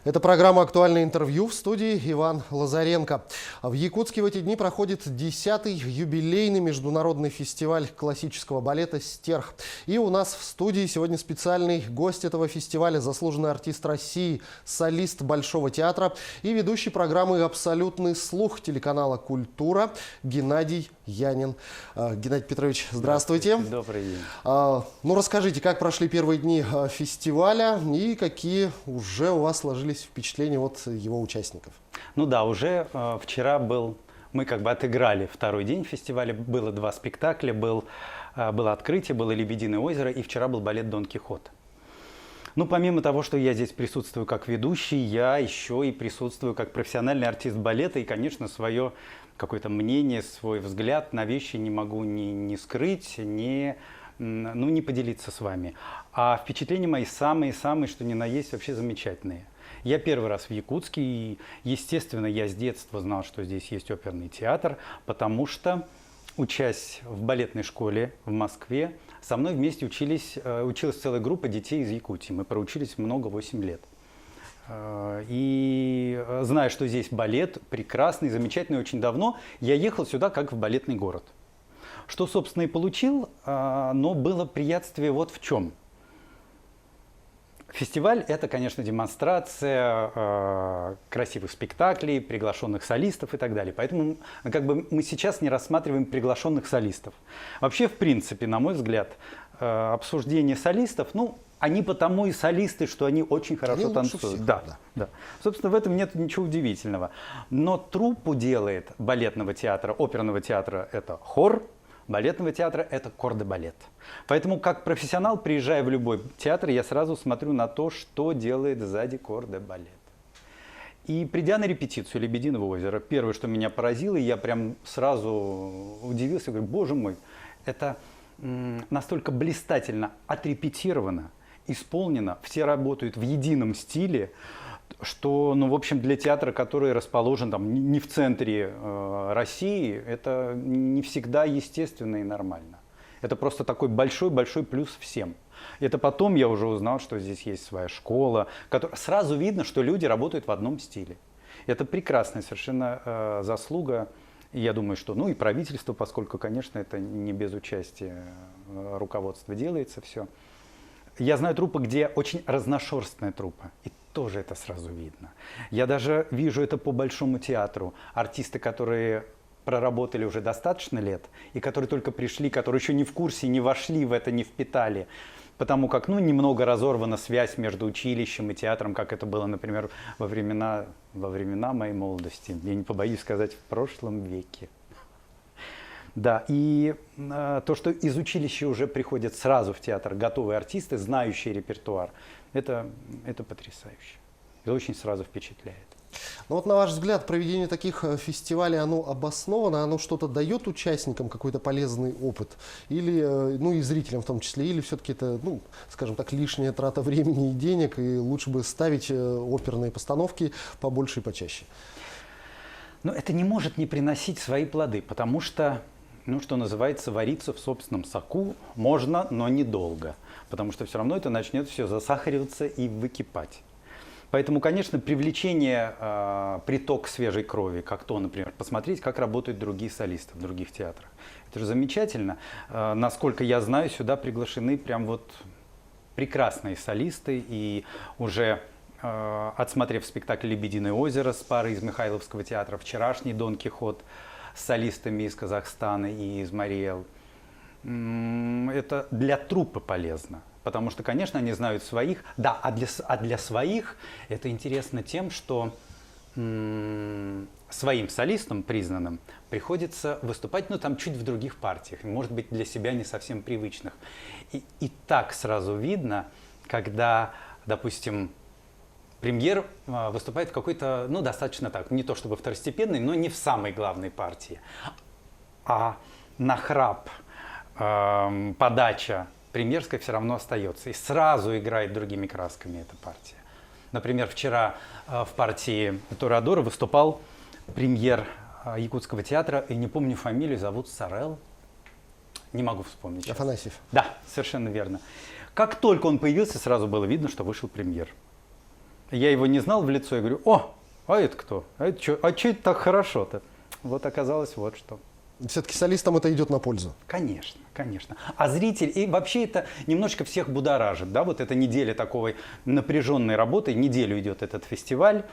Это программа «Актуальное интервью», в студии Иван Лазаренко. В Якутске в эти дни проходит 10-й юбилейный международный фестиваль классического балета «Стерх». И у нас в студии сегодня специальный гость этого фестиваля, заслуженный артист России, солист Большого театра и ведущий программы «Абсолютный слух» телеканала «Культура» Геннадий Янин. Геннадий Петрович, здравствуйте. Добрый день. Расскажите, как прошли первые дни фестиваля и какие уже у вас сложились впечатления от его участников? Уже вчера мы отыграли второй день фестиваля. Было 2 спектакля, было открытие, было «Лебединое озеро», и вчера был балет «Дон Кихот». Помимо того, что я здесь присутствую как ведущий, я еще и присутствую как профессиональный артист балета, и, конечно, свое какое-то мнение, свой взгляд на вещи не могу ни скрыть, не поделиться с вами. А впечатления мои самые-самые, что ни на есть, вообще замечательные. Я первый раз в Якутске, и, естественно, я с детства знал, что здесь есть оперный театр, потому что, учась в балетной школе в Москве, со мной вместе училась целая группа детей из Якутии. Мы проучились 8 лет. И зная, что здесь балет прекрасный, замечательный, очень давно, я ехал сюда как в балетный город. Что, собственно, и получил, но было приятствие вот в чем. Фестиваль – это, конечно, демонстрация красивых спектаклей, приглашенных солистов и так далее. Поэтому мы сейчас не рассматриваем приглашенных солистов. Вообще, в принципе, на мой взгляд, обсуждение солистов, они потому и солисты, что они очень хорошо танцуют. Да. Собственно, в этом нет ничего удивительного. Но труппу делает балетного театра, оперного театра – это хор. Балетного театра – это кор-де-балет. Поэтому, как профессионал, приезжая в любой театр, я сразу смотрю на то, что делает сзади кор-де-балет. И придя на репетицию «Лебединого озера», первое, что меня поразило, я прям сразу удивился, говорю: боже мой, это настолько блистательно отрепетировано, исполнено, все работают в едином стиле, что, в общем, для театра, который расположен не в центре России, это не всегда естественно и нормально. Это просто такой большой-большой плюс всем. Это потом я уже узнал, что здесь есть своя школа, сразу видно, что люди работают в одном стиле. Это прекрасная совершенно заслуга. И я думаю, что и правительство, поскольку, конечно, это не без участия руководства делается все. Я знаю труппы, где очень разношерстная труппа, и тоже это сразу видно. Я даже вижу это по Большому театру. Артисты, которые проработали уже достаточно лет, и которые только пришли, которые еще не в курсе, не вошли в это, не впитали. Потому как, немного разорвана связь между училищем и театром, как это было, например, во времена моей молодости. Я не побоюсь сказать, в прошлом веке. Да, и то, что из училища уже приходят сразу в театр готовые артисты, знающие репертуар, это потрясающе. Это очень сразу впечатляет. На ваш взгляд, проведение таких фестивалей, оно обосновано, оно что-то дает участникам, какой-то полезный опыт? Или, и зрителям в том числе, или все-таки это, скажем так, лишняя трата времени и денег, и лучше бы ставить оперные постановки побольше и почаще? Это не может не приносить свои плоды, потому что, что называется, вариться в собственном соку можно, но недолго. Потому что все равно это начнет все засахариваться и выкипать. Поэтому, конечно, привлечение, приток свежей крови, как то, например, посмотреть, как работают другие солисты в других театрах. Это же замечательно. Насколько я знаю, сюда приглашены прям прекрасные солисты. И уже отсмотрев спектакль «Лебединое озеро» с парой из Михайловского театра, вчерашний «Дон Кихот» с солистами из Казахстана и из Мариэл, это для труппы полезно. Потому что, конечно, они знают своих. Да, для своих это интересно тем, что своим солистам признанным приходится выступать, чуть в других партиях. Может быть, для себя не совсем привычных. И так сразу видно, когда, допустим, премьер выступает в какой-то, достаточно так, не то чтобы второстепенной, но не в самой главной партии. А нахрап, подача премьерская все равно остается. И сразу играет другими красками эта партия. Например, вчера в партии Торадора выступал премьер Якутского театра, и не помню фамилию, зовут Сарел. Не могу вспомнить сейчас. Афанасьев. Да, совершенно верно. Как только он появился, сразу было видно, что вышел премьер. Я его не знал в лицо, я говорю: о, а это кто? А что это так хорошо-то? Вот оказалось вот что. Все-таки солистам это идет на пользу. Конечно, конечно. А зритель, и вообще это немножечко всех будоражит, да, вот эта неделя такой напряженной работы, неделю идет этот фестиваль,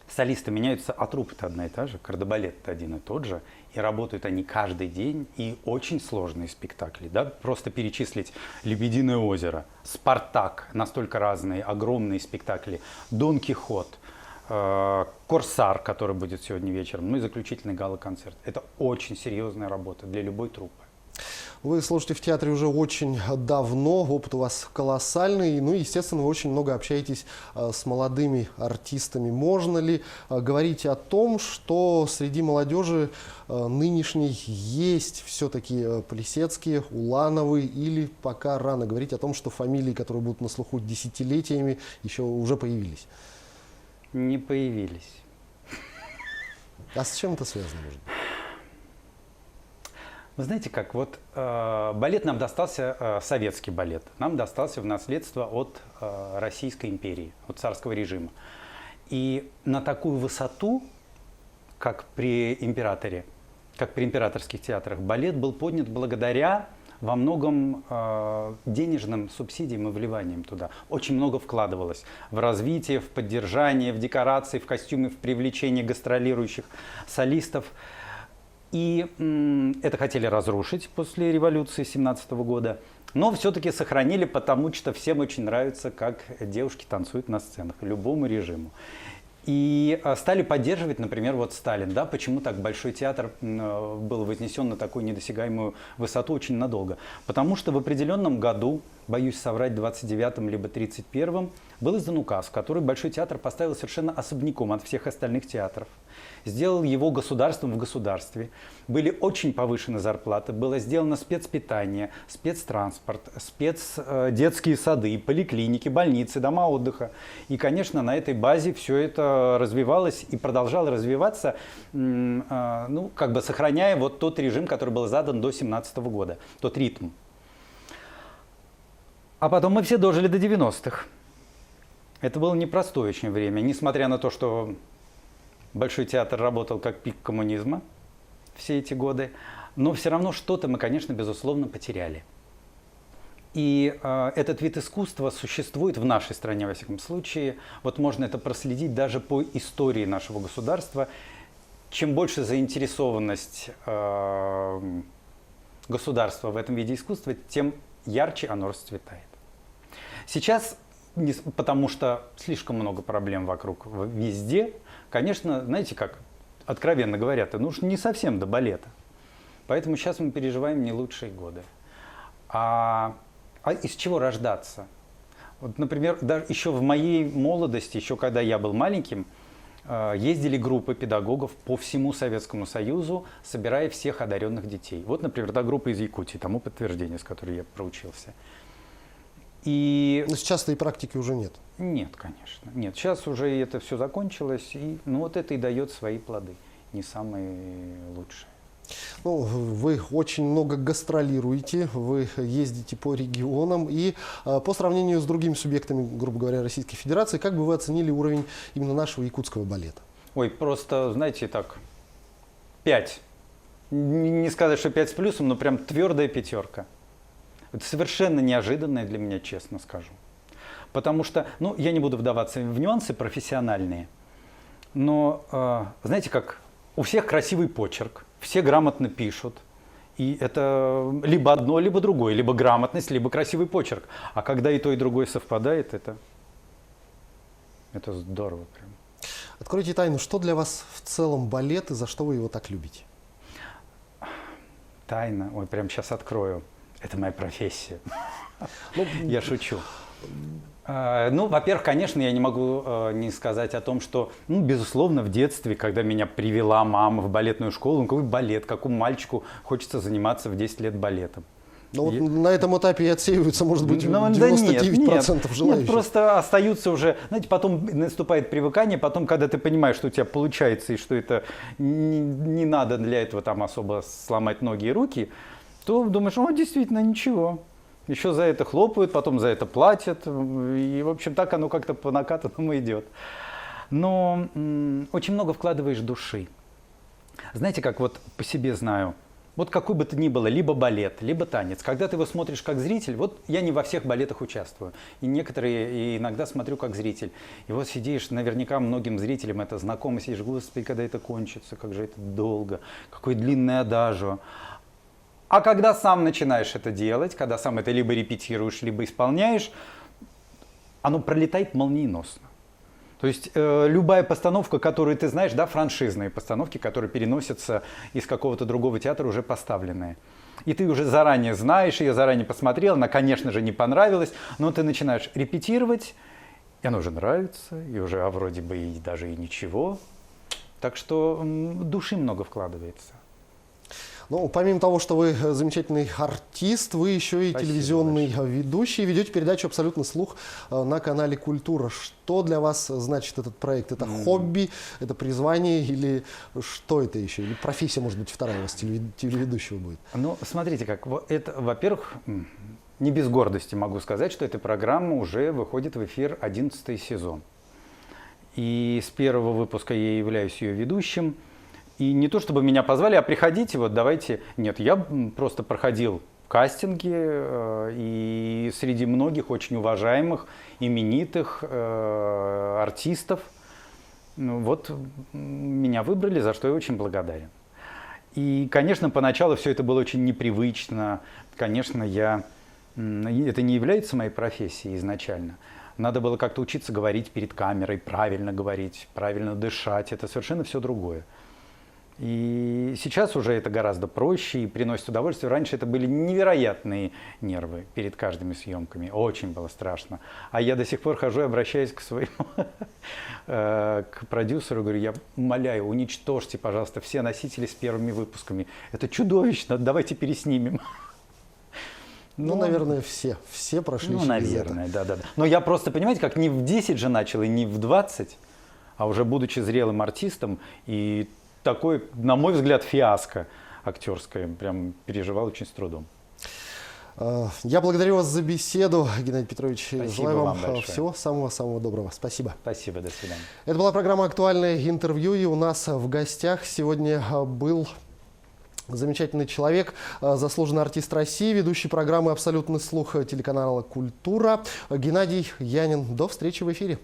солисты меняются, а труппа-то одна и та же, кардебалет-то один и тот же, и работают они каждый день, и очень сложные спектакли, да, просто перечислить «Лебединое озеро», «Спартак», настолько разные, огромные спектакли, «Дон Кихот», «Корсар», который будет сегодня вечером, ну и заключительный гала-концерт. Это очень серьезная работа для любой труппы. Вы служите в театре уже очень давно, опыт у вас колоссальный, ну и, естественно, вы очень много общаетесь с молодыми артистами. Можно ли говорить о том, что среди молодежи нынешней есть все-таки Плисецкие, Улановы, или пока рано говорить о том, что фамилии, которые будут на слуху десятилетиями, еще уже появились? Не появились. А с чем это связано, может быть? Вы знаете как, вот балет нам достался, советский балет, нам достался в наследство от Российской империи, от царского режима. И на такую высоту, как при императоре, как при императорских театрах, балет был поднят благодаря во многом денежным субсидиям и вливаниям туда. Очень много вкладывалось в развитие, в поддержание, в декорации, в костюмы, в привлечение гастролирующих солистов. И это хотели разрушить после революции 17 года, но все-таки сохранили, потому что всем очень нравится, как девушки танцуют на сценах, любому режиму. И стали поддерживать, например, вот Сталин. Да, почему так Большой театр был вознесен на такую недосягаемую высоту очень надолго? Потому что в определенном году, боюсь соврать, 29-м либо 31-м, был издан указ, в который Большой театр поставил совершенно особняком от всех остальных театров. Сделал его государством в государстве. Были очень повышены зарплаты, было сделано спецпитание, спецтранспорт, спецдетские сады, поликлиники, больницы, дома отдыха. И, конечно, на этой базе все это развивалось и продолжало развиваться, ну, как бы сохраняя вот тот режим, который был задан до 17 года, тот ритм. А потом мы все дожили до 90-х. Это было непростое очень время, несмотря на то, что Большой театр работал как пик коммунизма все эти годы, но все равно что-то мы, конечно, безусловно, потеряли. И этот вид искусства существует в нашей стране, во всяком случае. Вот можно это проследить даже по истории нашего государства. Чем больше заинтересованность государства в этом виде искусства, тем ярче оно расцветает. Сейчас, потому что слишком много проблем вокруг везде, конечно, знаете как, откровенно говоря-то, ну уж не совсем до балета. Поэтому сейчас мы переживаем не лучшие годы. А из чего рождаться? Вот, например, даже еще в моей молодости, еще когда я был маленьким, ездили группы педагогов по всему Советскому Союзу, собирая всех одаренных детей. Вот, например, та группа из Якутии, тому подтверждение, с которой я проучился. И... Но сейчас этой практики уже нет. Нет, конечно. Нет, сейчас уже это все закончилось, и ну, вот это и дает свои плоды, не самые лучшие. Ну, вы очень много гастролируете, вы ездите по регионам, и по сравнению с другими субъектами, грубо говоря, Российской Федерации, как бы вы оценили уровень именно нашего якутского балета? Ой, просто, знаете, так, 5. Не сказать, что 5 с плюсом, но прям твердая 5. Это совершенно неожиданное для меня, честно скажу. Потому что, ну, я не буду вдаваться в нюансы профессиональные, но, знаете, как у всех красивый почерк, все грамотно пишут, и это либо одно, либо другое, либо грамотность, либо красивый почерк. А когда и то, и другое совпадает, это здорово прям. Откройте тайну, что для вас в целом балет и за что вы его так любите? Тайна, ой, прям сейчас открою. Это моя профессия. Я шучу. Ну, во-первых, конечно, я не могу не сказать о том, что, ну, безусловно, в детстве, когда меня привела мама в балетную школу, ну, какой балет, какому мальчику хочется заниматься в 10 лет балетом. Ну, вот на этом этапе и отсеиваются, может быть, 99% желающих. Нет, просто остаются уже, знаете, потом наступает привыкание, потом, когда ты понимаешь, что у тебя получается, и что это не надо для этого там особо сломать ноги и руки, то думаешь, о, действительно, ничего. Еще за это хлопают, потом за это платят. И, в общем, так оно как-то по накатанному идет. Но очень много вкладываешь души. Знаете, как вот по себе знаю, вот какой бы то ни было, либо балет, либо танец, когда ты его смотришь как зритель, вот я не во всех балетах участвую, и некоторые иногда смотрю как зритель. И вот сидишь, наверняка многим зрителям это знакомо, сидишь, господи, когда это кончится, как же это долго, какое длинное адажио. А когда сам начинаешь это делать, когда сам это либо репетируешь, либо исполняешь, оно пролетает молниеносно. То есть любая постановка, которую ты знаешь, да, франшизные постановки, которые переносятся из какого-то другого театра, уже поставленные. И ты уже заранее знаешь, ее заранее посмотрел, она, конечно же, не понравилась, но ты начинаешь репетировать, и она уже нравится, и уже, а вроде бы и даже и ничего. Так что души много вкладывается. Ну, помимо того, что вы замечательный артист, вы еще и Спасибо телевизионный большое. ведущий, ведете передачу «Абсолютно слух» на канале «Культура». Что для вас значит этот проект? Это хобби, это призвание или что это еще? Или профессия, может быть, вторая у вас телеведущего будет? Ну, смотрите, как это, во-первых, не без гордости могу сказать, что эта программа уже выходит в эфир 11-й сезон. И с первого выпуска я являюсь ее ведущим. И не то, чтобы меня позвали, а приходите, вот давайте. Нет, я просто проходил кастинги, и среди многих очень уважаемых, именитых артистов, вот меня выбрали, за что я очень благодарен. И, конечно, поначалу все это было очень непривычно. Конечно, это не является моей профессией изначально. Надо было как-то учиться говорить перед камерой, правильно говорить, правильно дышать. Это совершенно все другое. И сейчас уже это гораздо проще и приносит удовольствие. Раньше это были невероятные нервы перед каждыми съемками. Очень было страшно. А я до сих пор хожу и обращаюсь к своему к продюсеру, говорю, я умоляю, уничтожьте, пожалуйста, все носители с первыми выпусками. Это чудовищно, давайте переснимем. Ну, наверное, все прошли через наверное, это. да. Но я просто, понимаете, как не в 10 же начал и не в 20, а уже будучи зрелым артистом и такой, на мой взгляд, фиаско актерское. Прям переживал очень с трудом. Я благодарю вас за беседу, Геннадий Петрович. Спасибо Желаю вам большое. всего самого-самого доброго. Спасибо. Спасибо, до свидания. Это была программа «Актуальное интервью», и у нас в гостях сегодня был замечательный человек, заслуженный артист России, ведущий программы «Абсолютный слух» телеканала «Культура» Геннадий Янин. До встречи в эфире.